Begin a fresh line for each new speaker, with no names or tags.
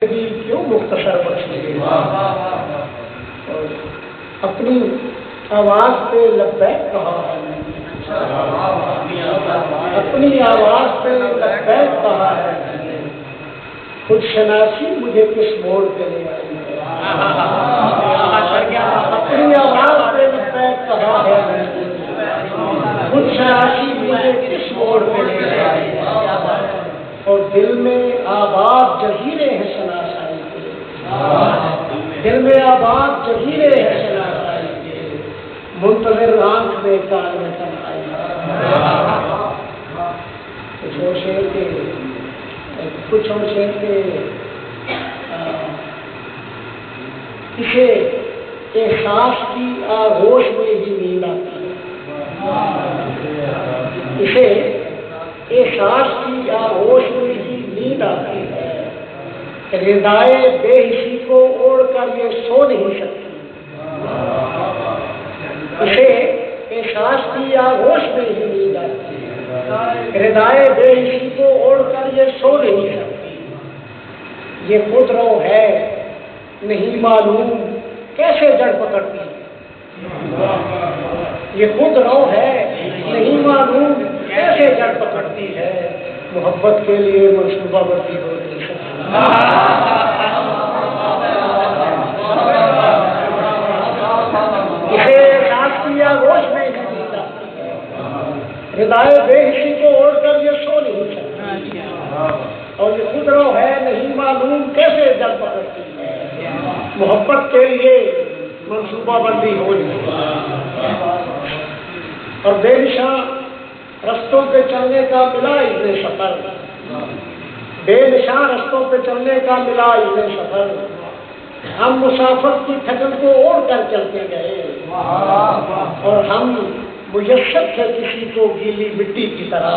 کیوں مختصر بخشے اپنی آواز پہ لبیک کہا ہے میں نے، اپنی آواز پہ لبیک کہا ہے میں نے، خود شناسی مجھے کس موڑ پہ لے آئی ہے، اپنی آواز پہ لبیک کہا ہے میں نے، خود شناسی مجھے کس موڑ پہ لے آئی ہے، اور دل میں آباد جزیرے ہیں شناسائی کے، دل میں آباد جزیرے ہیں شناسائی کے، منتظر آنکھ میں کان میں تنہائی کچھ اور شعر کے اسے احساس کی آغوش میں ہی نیند آتی ہے، اسے احساس کی آغوش میں ہی نیند آتی ہے، ردائے بے حسی کو اوڑھ کر یہ سو نہیں سکتی، اسے احساس کی آغوش میں ہی نیند آتی ہے، ردائے بے حسی کو اوڑھ کر یہ سو نہیں سکتی، یہ خود رو ہے نہیں معلوم کیسے جڑ پکڑتی، یہ خود رو ہے نہیں معلوم کیسے جڑ پکڑتی ہے، محبت کے لیے منصوبہ بندی ہو نہیں سکتی، اسے احساس کی آغوش میں ہی نیند آتی ہے، ردائے بے حسی کو اوڑھ کر یہ سو نہیں سکتی، اور یہ خود رو ہے نہیں معلوم کیسے جڑ پکڑتی ہے، محبت کے لیے منصوبہ بندی ہو نہیں سکتی، اور بے نشان رستوں پہ چلنے کا ملا اذن سفر، بے نشان رستوں پہ چلنے کا ملا اذن سفر، ہم مسافر کی تھکن کو اوڑھ کر چلتے گئے، اور ہم میسر تھے کسی کو گیلی مٹی کی طرح۔